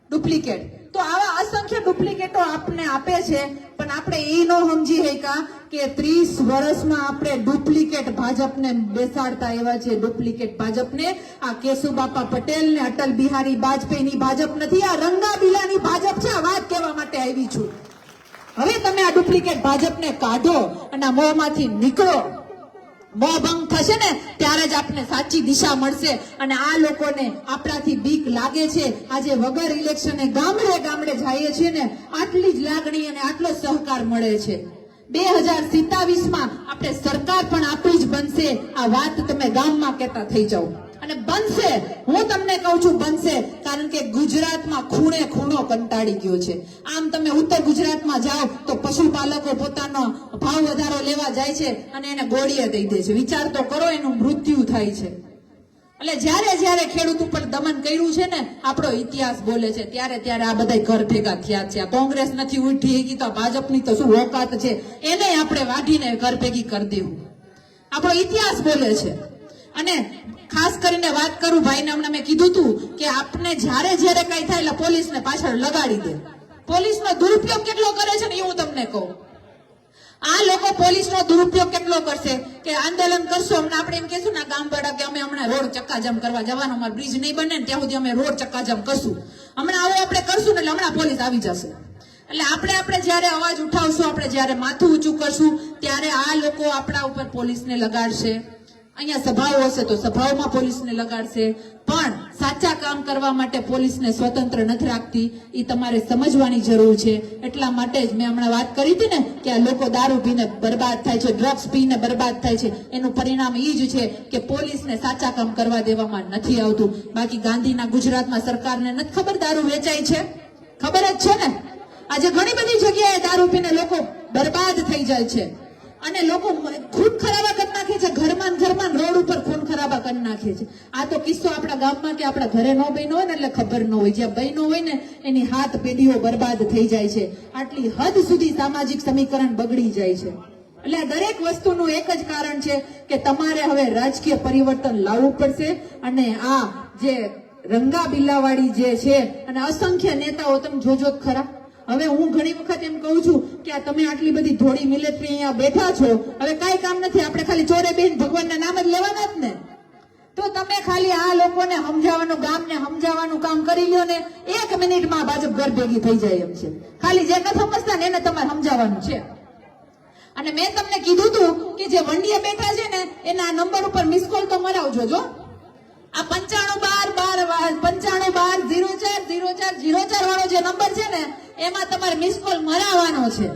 Speaker 4: ડુપ્લિકેટ. તો આવા અસંખ્ય ડુપ્લિકેટો આપને આપે છે, પણ આપણે એ ન સમજી શક્યા કે 30 વર્ષમાં આપણે ડુપ્લિકેટ ભાજપને બેસાડતા એવા છે. ડુપ્લિકેટ ભાજપને આ કેશુબાપા પટેલ ને અટલ બિહારી વાજપેયીની ભાજપ નથી, આ રંગાબીલાની ભાજપ છે. આ વાત કહેવા માટે આવી છું. હવે તમે આ ડુપ્લિકેટ ભાજપને કાઢો અને આ મોંમાંથી નીકળો. મોહ ભંગ થશે ને ત્યારે જ આપને સાચી દિશા મળશે. અને આ લોકોને આપણાથી બીક લાગે છે. આજે વગર ઇલેક્શને ગામડે ગામડે જઈએ છીએ ને, આટલી જ લાગણી અને આટલો સહકાર મળે છે. 2027માં આપણે સરકાર પણ આપણી જ બનશે. આ વાત તમે ગામમાં કહેતા થઈ જાઓ, અને બનશે. હું તમને કહું છું બનશે, કારણ કે ગુજરાતમાં ખૂણે ખૂણો કંટાળી ગયો છે. આમ તમે ઉત્તર ગુજરાતમાં જાઓ તો પશુપાલકો પોતાનો ભાવ વધારો લેવા જાય છે અને એને ગોળીએ દઈ દે છે. વિચાર તો કરો, એનું મૃત્યુ થાય છે. એટલે જ્યારે ખેડૂત ઉપર દમન કર્યું છે ને, આપણો ઇતિહાસ બોલે છે. ત્યારે આ બધા ઘર ભેગા થયા છે. આ કોંગ્રેસ નથી ઉઠી ગઈ તો ભાજપની તો શું ઓકાત છે, એને આપણે વાઢીને ઘર ભેગી કરી દેવું. આપણો ઇતિહાસ બોલે છે. અને ખાસ કરીને વાત કરું, ભાઈને હમણાં મેં કીધું હતું કે આપને જ્યારે કઈ થાય એટલે પોલીસને પાછળ લગાડી દે. પોલીસનો દુરુપયોગ કેટલો કરે છે ને એ હું તમને કહું. આ લોકો પોલીસનો દુરુપયોગ કેટલો કરશે કે આંદોલન કરશો, હમણાં આપણે એમ કહેશું ને ગામવાળા કે અમે હમણાં રોડ ચક્કાજામ કરવા જવાનો, અમારો બ્રિજ નહીં બને ને ત્યાં સુધી અમે રોડ ચક્કાજામ કરશું. હમણાં આવું આપણે કરશું ને એટલે હમણાં પોલીસ આવી જશે. એટલે આપણે જ્યારે અવાજ ઉઠાવશું, આપણે જ્યારે માથું ઊંચું કરશું, ત્યારે આ લોકો આપણા ઉપર પોલીસને લગાડશે. અહીંયા સભાઓ હશે તો સભાઓમાં પોલીસને લગાડશે. પણ સાચા કામ કરવા માટે પોલીસને સ્વતંત્ર નથી રાખતી. એ તમારે સમજવાની જરૂર છે. એટલા માટે જ મેં હમણાં વાત કરી હતી ને કે આ લોકો દારૂ પીને બરબાદ થાય છે, ડ્રગ્સ પીને બરબાદ થાય છે. એનું પરિણામ એ જ છે કે પોલીસને સાચા કામ કરવા દેવામાં નથી આવતું. બાકી ગાંધીના ગુજરાતમાં સરકારને નથી ખબર દારૂ વેચાય છે? ખબર જ છે ને. આજે ઘણી બધી જગ્યાએ દારૂ પીને લોકો બરબાદ થઈ જાય છે. અને લોકો ખૂન ખરાબા કરી નાખે છે, ઘરમાં ને ઘરમાં રોડ ઉપર ખૂન ખરાબા કરી નાખે છે. આ તો કિસ્સો આપણા ગામમાં કે આપણા ઘરે ન બન્યો હોય ને એટલે ખબર ન હોય. જ્યાં બન્યો હોય ને એની હાથ પેઢીઓ બરબાદ થઈ જાય છે. આટલી હદ સુધી સામાજિક સમીકરણ બગડી જાય છે. એટલે આ દરેક વસ્તુનું એક જ કારણ છે કે તમારે હવે રાજકીય પરિવર્તન લાવવું પડશે. અને આ જે રંગા બિલ્લાવાળી જે છે અને અસંખ્ય નેતાઓ તમે જોજો જ ખરા. હવે હું ઘણી વખત એમ કહું છું કે આ તમે આટલી બધી ધોળી મિલિટરી અહીંયા બેઠા છો, હવે કાંઈ કામ નથી, આપણે ખાલી ચોરે બેન ભગવાનના નામ જ લેવાના જ ને. તો તમે ખાલી આ લોકોને સમજાવવાનું, ગામને સમજાવવાનું કામ કરી લ્યો ને, 1 મિનિટમાં ભાજપ ઘર ભેગી થઈ જાય એમ છે. ખાલી જે નથી સમજતા ને એને તમારે સમજાવવાનું છે. અને મેં તમને કીધું હતું કે જે વંડીએ બેઠા છે ને એના નંબર ઉપર મિસ કોલ તો મરાવજો. જો આ 9512 વાળો જે નંબર છે ને એમાં તમારે મિસ કોલ મરાવવાનો છે.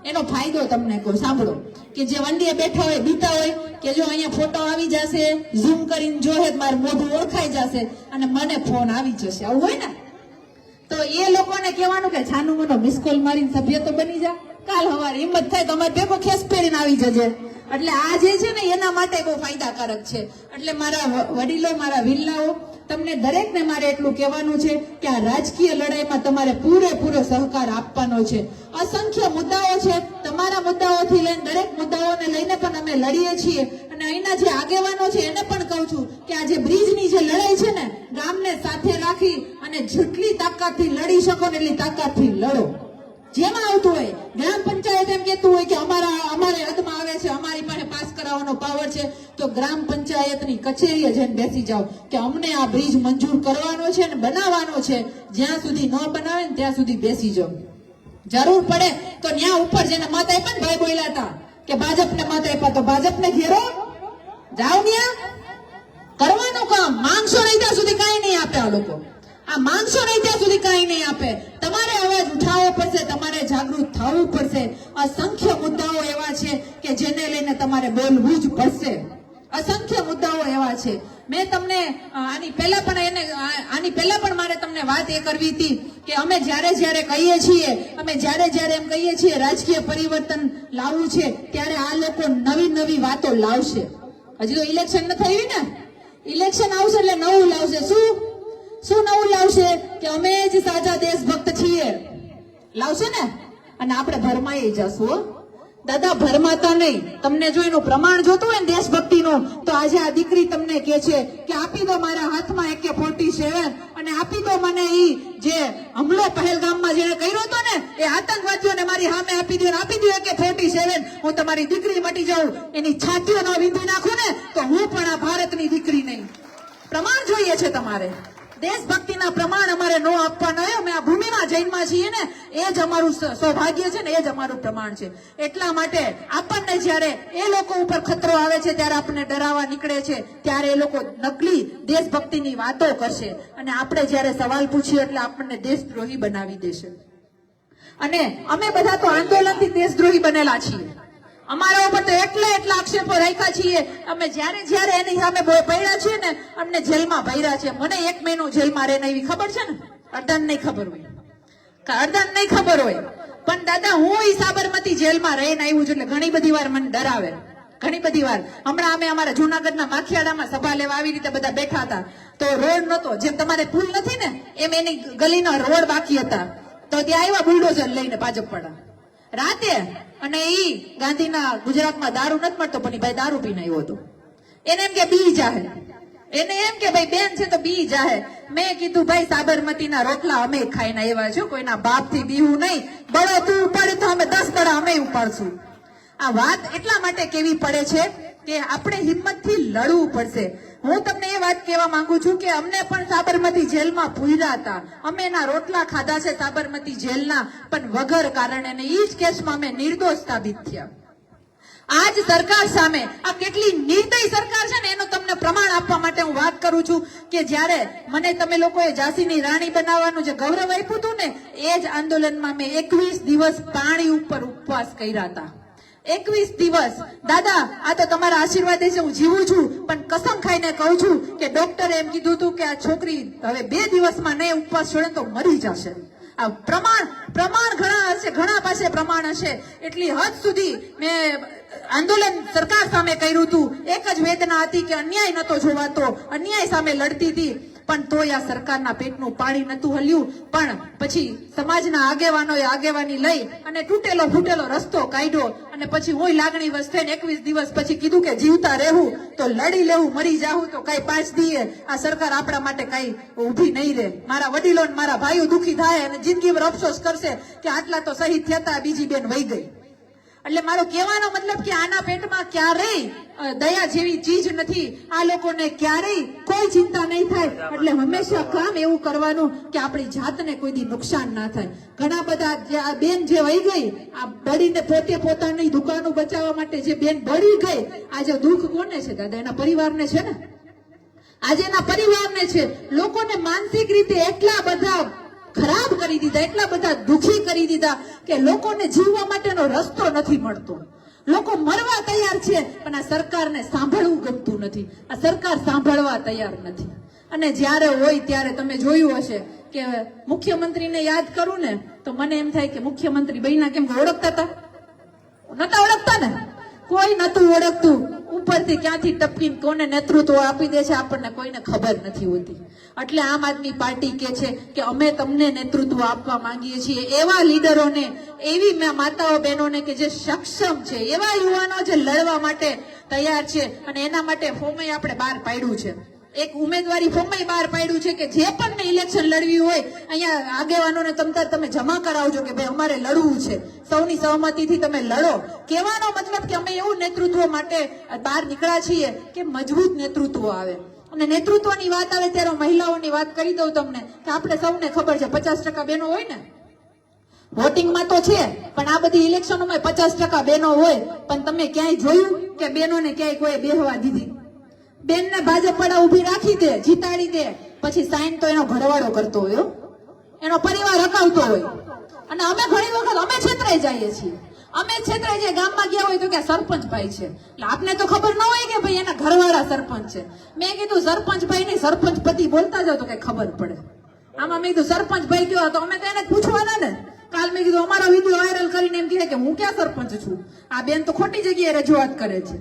Speaker 4: એનો ફાયદો તમને કહું, સાંભળો, કે જે વંડીએ બેઠા હોય, બીતા હોય કે જો અહીંયા ફોટો આવી જશે, ઝૂમ કરીને જોહે મારું મોઢું ઓળખાઈ જશે અને મને ફોન આવી જશે, આવું હોય ને, તો એ લોકોને કહેવાનું કે છાનું મનો મિસ કોલ મારીને સભ્ય તો બની જા. કાલ સવારે હિંમત થાય તો અમારે ભેગો ખેસ પહેરીને આવી જજે. એટલે આ જે છે ને એના માટે બહુ ફાયદાકારક છે. એટલે મારા વડીલો, મારા વિલ્લાઓ, તમને દરેકને મારે એટલું કહેવાનું છે કે આ રાજકીય લડાઈમાં તમારે પૂરેપૂરો સહકાર આપવાનો છે. અસંખ્ય મુદ્દાઓ છે, તમારા મુદ્દાઓથી લઈને દરેક મુદ્દાઓને લઈને પણ અમે લડીએ છીએ. અને અહીંના જે આગેવાનો છે એને પણ કહું છું કે આ જે બ્રિજની જે લડાઈ છે ને, ગામને સાથે રાખી અને જેટલી તાકાતથી લડી શકો ને એટલી તાકાતથી લડો. જેમાં આવતું હોય, ગ્રામ પંચાયત એમ કેતું હોય કે અમારે હદમાં આવે છે, અમારી પાસે પાસ કરાવવાનો પાવર છે, તો ગ્રામ પંચાયતની કચેરીએ જઈને બેસી જાઓ કે અમને આ બ્રિજ મંજૂર કરવાનો છે અને બનાવવાનો છે. જ્યાં સુધી ન બનાવે ને ત્યાં સુધી બેસી જાઓ. જરૂર પડે તો ત્યાં ઉપર જેને મત આપ્યા ને, ભાઈ બોલ્યા હતા કે ભાજપને મત આપ્યા તો ભાજપને ઘેરો જાઓ, ત્યાં કરવાનું કામ. માંગશો નહીં ત્યાં સુધી કાંઈ નહીં આપે આ લોકો. આ માંગશો નહીં ત્યાં સુધી કાંઈ નહીં આપે. તમારે અવાજ ઉઠાવવો પડશે, તમારે જાગૃત થવું પડશે. અસંખ્ય મુદ્દાઓ એવા છે કે જેને લઈને તમારે બોલવું જ પડશે. અસંખ્ય મુદ્દાઓ એવા છે. મેં તમને આની પહેલા પણ મારે તમને વાત એ કરવી હતી કે અમે જ્યારે કહીએ છીએ, એમ કહીએ છીએ રાજકીય પરિવર્તન લાવવું છે, ત્યારે આ લોકો નવી વાતો લાવશે. હજી તો ઇલેક્શન ન થયું ને, ઇલેક્શન આવશે એટલે નવું લાવશે. શું નવું લાવશે? કે અમે જ સાચા દેશભક્ત છીએ લાવશે ને. અને આપણે ભરમાઈ જશું. દાદા ભરમાતા નહીં. તમને જો એનું પ્રમાણ જોતું હોય ને દેશભક્તિનું, તો આજે આ દીકરી તમને કહે છે કે આપી દો મારા હાથમાં AK-47 અને આપી દો મને ઈ જે હમલો પહેલગામમાં જેને કર્યો હતો ને એ આતંકવાદીઓને મારી સામે આપી દો AK-47. હું તમારી દીકરી મટી જાઉં, એની છાતીઓનો વીંધી નાખું ને તો હું પણ આ ભારતની દીકરી નહીં. પ્રમાણ જોઈએ છે તમારે. દેશભક્તિના પ્રમાણ અમારે નો આપવાના હોય. અમે આ ભૂમિમાં જન્મા છીએ ને, એ જ અમારું સૌભાગ્ય છે ને, એ જ અમારું પ્રમાણ છે. એટલા માટે આપણને જ્યારે એ લોકો ઉપર ખતરો આવે છે, ત્યારે આપણને ડરાવવા નીકળે છે, ત્યારે એ લોકો નકલી દેશભક્તિની વાતો કરશે અને આપણે જ્યારે સવાલ પૂછીએ એટલે આપણને દેશદ્રોહી બનાવી દેશે. અને અમે બધા તો આંદોલનથી દેશદ્રોહી બનેલા છીએ. અમારા ઉપર તો એટલા આક્ષેપો રાખ્યા છીએ. અમે જ્યારે એની સામે પડ્યા છીએ ને, અમને જેલમાં ભર્યા છે. મને 1 મહિનો જેલમાં રહીને એવી ખબર છે ને, અડધાને નહીં ખબર હોય. પણ દાદા હું ઈ સાબરમતી જેલમાં રહીને આવ્યું છું એટલે ઘણી બધી વાર મને ડરાવે. ઘણી બધી વાર. હમણાં અમે અમારા જૂનાગઢના માખિયાડામાં સભા લેવા આવી રીતે બધા બેઠા હતા, તો રોડ નતો. જેમ તમારે પુલ નથી ને એમ એની ગલીના રોડ બાકી હતા. તો ત્યાં આવ્યા બુલડોઝર લઈને ભાજપવાળા રાતે. અને ઈ ગાંધીના ગુજરાતમાં દારૂ નથી મળતો, પણ ભાઈ દારૂ પીને આવ્યો હતો. એને એમ કે બી જાહે, એને એમ કે ભાઈ બેન છે તો બી જાહે. મેં કીધું ભાઈ સાબરમતીના રોટલા અમે ખાઈને આવ્યા છો, કોઈના બાપથી બીવું નહીં. બળો તું ઉપાડે તો અમે 10 બળા અમે ઉપાડશું. આ વાત એટલા માટે કેવી પડે છે કે આપણે હિંમતથી લડવું પડશે. હું તમને એ વાત કહેવા માંગુ છું કે અમને પણ સાબરમતી જેલમાં પૂર્યા હતા. અમે એના રોટલા ખાધા છે સાબરમતી જેલના, પણ વગર કારણે. અને ઈ જ કેસમાં અમે નિર્દોષ સાબિત થયા. આજ સરકાર સામે આ કેટલી નિર્દય સરકાર છે ને એનું તમને પ્રમાણ આપવા માટે હું વાત કરું છું કે જ્યારે મને તમે લોકોએ ઝાંસીની રાણી બનાવવાનું જે ગૌરવ આપ્યું હતું ને, એ જ આંદોલનમાં મેં 21 દિવસ પાણી ઉપર ઉપવાસ કર્યા હતા. 21 દિવસ. દાદા આ તો તમારા આશીર્વાદ છે હું જીવું છું, પણ કસમ ખાઈને કહું છું કે ડોક્ટરે એમ કીધું હતું કે આ છોકરી હવે 2 દિવસમાં નહીં ઉપવાસ છોડે તો મરી જશે. આ પ્રમાણ ઘણા હશે, ઘણા પાસે પ્રમાણ હશે. એટલી હદ સુધી મેં આંદોલન સરકાર સામે કર્યું હતું. એક જ વેદના હતી કે અન્યાય નતો જોવાતો, અન્યાય સામે લડતી હતી, પણ તોય આ સરકારના પેટનું પાણી નતું હલ્યું. પણ પછી સમાજના આગેવાનોએ આગેવાની લઈ અને તૂટેલો ફૂટેલો રસ્તો કાઢ્યો અને પછી હું લાગણી વશ થઈને 21 દિવસ પછી કીધું કે જીવતા રહેવું તો લડી લેવું, મરી જાવું તો કઈ 5 દીએ આ સરકાર આપણા માટે કઈ ઊભી નહીં રહે. મારા વડીલો ને મારા ભાઈઓ દુખી થાય અને જિંદગીભર અફસોસ કરશે કે આટલા તો શહીદ થયા, બીજી બેન વહી ગઈ. એટલે મારો કહેવાનો મતલબ કે આના પેટમાં ક્યારેય દયા જેવી ચીજ નથી. આ લોકોને ક્યારેય કોઈ ચિંતા નહીં થાય. એટલે હંમેશા કામ એવું કરવાનું કે આપણી જાતને કોઈ દી નુકસાન ના થાય. ઘણા બધા આ બેન જે વહી ગઈ, આ બળીને પોતે પોતાની દુકાનો બચાવવા માટે જે બેન બળી ગઈ, આજે દુઃખ કોને છે દાદા? એના પરિવારને છે ને. આજે એના પરિવારને છે. લોકોને માનસિક રીતે એટલા બધા ખરાબ કરી દીધા, એટલા બધા દુખી કરી દીધા કે લોકોને જીવવા માટેનો રસ્તો નથી મળતો. લોકો મરવા તૈયાર છે, પણ આ સરકારને સાંભળવું ગમતું નથી. આ સરકાર સાંભળવા તૈયાર નથી. અને જ્યારે હોય ત્યારે તમે જોયું હશે કે મુખ્યમંત્રીને યાદ કરું ને તો મને એમ થાય કે મુખ્યમંત્રી બન્યા કેમ કે ઓળખતા હતા? નતા ઓળખતા ને, કોઈ નતું ઓળખતું. ઉપરથી ક્યાંથી ટપકીને કોને નેતૃત્વ આપી દે છે આપણને કોઈને ખબર નથી હોતી. એટલે આમ આદમી પાર્ટી કે છે કે અમે તમને નેતૃત્વ આપવા માંગીએ છીએ. એવા લીડરોને, એવી માતાઓ બહેનોને કે જે સક્ષમ છે, એવા યુવાનો જે લડવા માટે તૈયાર છે. અને એના માટે ફોર્મે આપણે બહાર પાડ્યું છે. એક ઉમેદવારી ફોર્મે બહાર પાડ્યું છે કે જે પણ ઇલેક્શન લડવી હોય અહીંયા આગેવાનોને તમે જમા કરાવજો કે ભાઈ અમારે લડવું છે, સૌની સહમતિથી તમે લડો. કહેવાનો મતલબ કે અમે એવું નેતૃત્વ માટે બહાર નીકળ્યા છીએ કે મજબૂત નેતૃત્વ આવે. અને નેતૃત્વની વાત આવે ત્યારે મહિલાઓની વાત કરી દઉં તમને કે આપણે સૌને ખબર છે 50% બહેનો હોય ને વોટિંગમાં તો છે, પણ આ બધી ઇલેક્શનોમાં 50% બહેનો હોય. પણ તમે ક્યાંય જોયું કે બહેનોને ક્યાંય કોઈ બેહવા દીધી? બેનને ભાજપ વાળા ઉભી રાખી દે, જીતાડી દે, પછી સાઈન તો એનો ઘરવાળો કરતો હોય, એનો પરિવાર હકાવતો હોય. અને અમે ઘણી વખત અમે છેતરાઈ જઈએ છીએ. અમે છેતરાઈ જઈએ, ગામમાં ગયા હોય તો કે સરપંચ ભાઈ છે, એટલે આપને તો ખબર ન હોય કે ભાઈ એના ઘરવાળા સરપંચ છે. મેં કીધું સરપંચ ભાઈ નહીં, સરપંચ પતિ બોલતા જાવ તો કઈ ખબર પડે. આમાં મેં કીધું સરપંચ ભાઈ કયો તો અમે તો એને પૂછવાના ને. કાલ મેં કીધું અમારો વિડીયો વાયરલ કરીને એમ કહે કે હું ક્યાં સરપંચ છું? આ બેન તો ખોટી જગ્યાએ રજૂઆત કરે છે.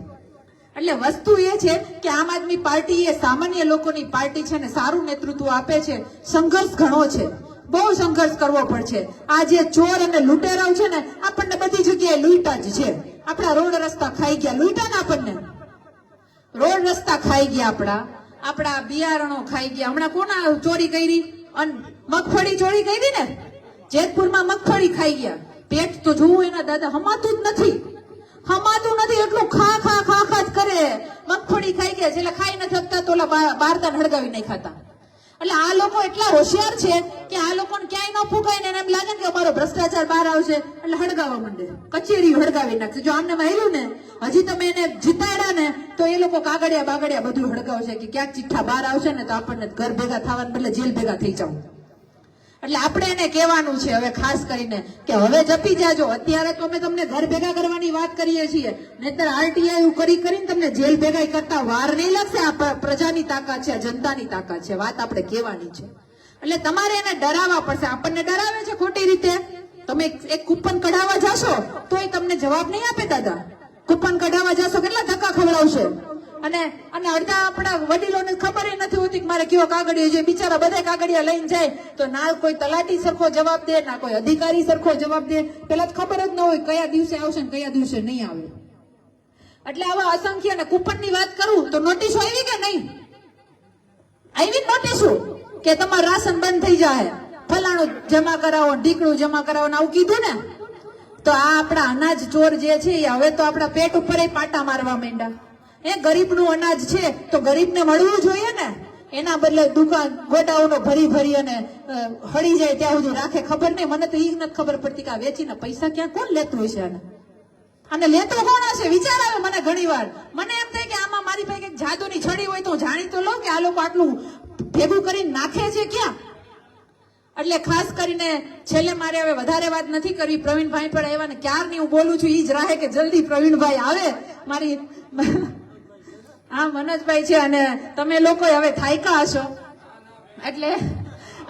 Speaker 4: એટલે વસ્તુ એ છે કે આમ આદમી પાર્ટી એ સામાન્ય લોકોની પાર્ટી છે ને સારું નેતૃત્વ આપે છે. સંઘર્ષ ઘણો છે, બહુ સંઘર્ષ કરવો પડશે. આ જે ચોર અને લૂંટેરાઓ છે ને આપણને બધી જગ્યાએ લૂંટા જ છે. આપણા રોડ રસ્તા ખાઈ ગયા, લૂંટા ને આપણને રોડ રસ્તા ખાઈ ગયા, આપણા બિયારણો ખાઈ ગયા. હમણાં કોના ચોરી કરી? મગફળી ચોરી કરી ને, જેતપુરમાં મગફળી ખાઈ ગયા. પેટ તો જોવું એના દાદા હમાતું જ નથી, એટલું ખા જ કરે. મગફળી ખાઈ ગયા, એટલે ખાઈ નથી શકતા તો બારદાન હળગાવી નહીં ખાતા. એટલે આ લોકો એટલા હોશિયાર છે કે આ લોકોને ક્યાંય ન ફૂંકાય ને એમ લાગે કે અમારો ભ્રષ્ટાચાર બહાર આવશે એટલે હળગાવવા માંડે, કચેરી હળગાવી નાખશે. જો આમને માર્યું ને, હજી તમે એને જીતાડ્યા ને તો એ લોકો કાગળિયા બાગળિયા બધું હળગાવશે કે ક્યાંક ચિઠ્ઠા બહાર આવશે ને તો આપણને ઘર ભેગા થવાને બદલે જેલ ભેગા થઈ જાવ. એટલે આપણે એને કહેવાનું છે હવે ખાસ કરીને કે હવે જપી જાજો. અત્યારે તો અમે તમને ઘર ભેગા કરવાની વાત કરીએ છીએ, નહીતર આરટીઆઈ કરીને તમને જેલ ભેગા કરતા વાર નહીં લાગશે. આ પ્રજાની તાકાત છે, જનતાની તાકાત છે, વાત આપણે કહેવાની છે. એટલે તમારે એને ડરાવવા પડશે. આપણને ડરાવે છે ખોટી રીતે. તમે એક કૂપન કઢાવવા જાશો તોય તમને જવાબ નહીં આપે દાદા. કૂપન કઢાવવા જાશો કેટલા ધક્કા ખવડાવશે. અને અડધા આપણા વડીલોને ખબર નથી હોતી કે મારે કેવો કાગળિયો છે. બિચારા બધા કાગળિયા લઈને જાય તો ના કોઈ તલાટી સરખો જવાબ દે, ના કોઈ અધિકારી સરખો જવાબ દે. પેલા તો ખબર જ ન હોય કયા દિવસે આવશે ને કયા દિવસે નહીં આવે. એટલે આવા અસંખ્ય ને કૂપનની વાત કરું તો નોટિસો આવી કે નહીં આવી? નોટિસો કે તમારું રાશન બંધ થઈ જાય, ફલાણું જમા કરાવો, ઢીકણું જમા કરાવો ને આવું કીધું ને તો આ આપણા અનાજ ચોર જે છે હવે તો આપણા પેટ ઉપર પાટા મારવા માંડ્યા. એ ગરીબનું અનાજ છે તો ગરીબને મળવું જોઈએ ને. એના બદલે દુકાન ગોડાઉનો ભરી અને હળી જાય ત્યાં સુધી રાખે. ખબર નહીં, મને તો એ નથી ખબર પડતી કે આ વેચીને પૈસા ક્યાં કોણ લેતું હશે આને? અને લેતો કોણ હશે? વિચાર આવે મને ઘણી વાર. મને એમ થાય કે આમાં મારી પાસે કઈક જાદુની છડી હોય તો જાણી તો લઉં કે આ લોકો આટલું ભેગું કરીને નાખે છે ક્યાં. એટલે ખાસ કરીને છેલ્લે મારે હવે વધારે વાત નથી કરવી. પ્રવીણભાઈ પણ આવ્યા ને ક્યારની હું બોલું છું ઈ જ રાહે કે જલ્દી પ્રવીણભાઈ આવે. મારી હા મનોજભાઈ છે અને તમે લોકો હવે થાયકા હશો એટલે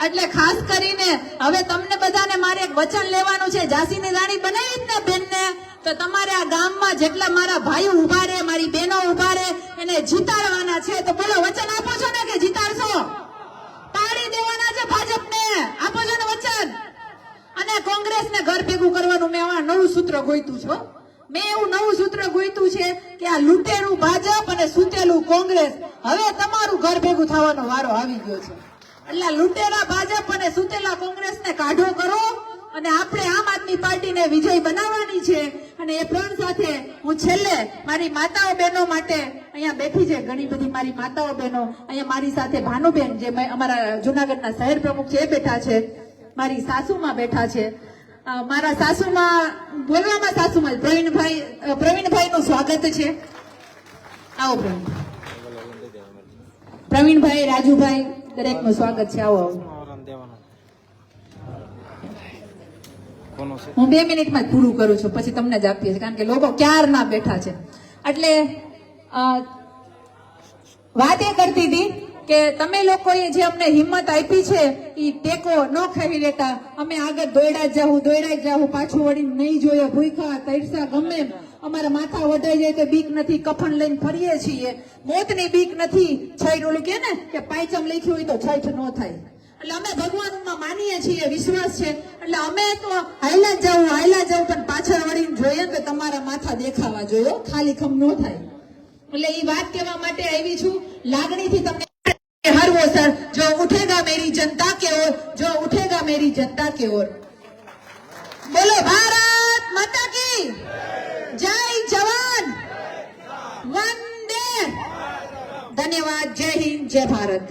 Speaker 4: એટલે ખાસ કરીને હવે તમને બધાને મારે એક વચન લેવાનું છે. ઝાંસીની રાણી બનાવી જ ને બેનને, તો તમારે આ ગામમાં જેટલા મારા ભાઈઓ ઉભા રહે, મારી બહેનો ઉભા રહે, એને જીતાડવાના છે. તો બોલો, વચન આપો છો ને કે જીતાડશો? પાડી દેવાના છે ભાજપને, આપો છો ને વચન? અને કોંગ્રેસને ઘર ભેગું કરવાનું મેં આ નવું સૂત્ર ગોઈતું છે. મેં એવું નવું સૂત્ર ગોઈતું છે કે આ લૂંટેલું ભાજપ અને સૂતેલું કોંગ્રેસ, હવે તમારું ઘર ભેગું થવાનો વારો આવી ગયો છે. એટલે લૂંટેલા ભાજપ અને સૂતેલા કોંગ્રેસને કાઢો કરો અને આપણે આમ આદમી પાર્ટીને વિજય બનાવવાની છે. અને એ પ્રણ સાથે હું છેલ્લે મારી માતાઓ બહેનો માટે અહીંયા બેઠી છે, ઘણી બધી મારી માતાઓ બહેનો અહીંયા મારી સાથે ભાનુબેન જે અમારા જુનાગઢના શહેર પ્રમુખ છે એ બેઠા છે, મારી સાસુમાં બેઠા છે, મારા સાસુમાં બોલવામાં સાસુમાં પ્રવીણભાઈ નું સ્વાગત છે. આવો પ્રવીણભાઈ, રાજુભાઈ, દરેક નું સ્વાગત છે. આવો હું 2 મિનિટમાં જ પૂરું કરું છું, પછી તમને જ આપીએ છીએ, કારણ કે લોકો ક્યારના બેઠા છે. એટલે વાત એ કરતી હતી કે તમે લોકોએ જે અમને હિંમત આપી છે એ ટેકો ન ખાવી લેતા અમે આગળ દોડ્યા જ જાવું, પાછું વળી નહીં જોઈએ, ભૂખ્યા તરસ્યા ગમે એમ અમારા માથા વઢાઈ જાય તો બીક નથી, કફન લઈને ફરીએ છીએ, મોતની બીક નથી. છઠ ઓલું કે ને કે પાંચમ લખ્યું હોય તો છઠ ન થાય. એટલે અમે ભગવાનમાં માનીએ છીએ, વિશ્વાસ છે, એટલે અમે તો હાયલા જાવું પણ પાછળ વળીને જોઈએ કે તમારા માથા દેખાવા જોઈએ, ખાલી ખમ ન થાય. એટલે એ વાત કહેવા માટે આવી છું, લાગણીથી તમને. हर वो सर जो उठेगा मेरी जनता के ओर, जो उठेगा मेरी जनता के ओर. बोलो भारत माता की जय, जवान वंदे. धन्यवाद. जय हिंद, जय भारत.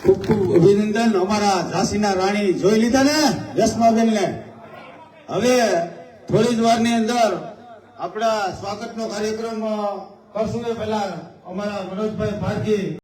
Speaker 1: ખૂબ ખૂબ અભિનંદન. અમારા ઝાંસીના રાણી જોઈ લીધા ને રેશમાબેન ને. હવે થોડી જ વારની અંદર આપણા સ્વાગતનો કાર્યક્રમ કરશું. એ પહેલા અમારા મનોજભાઈ ભારતી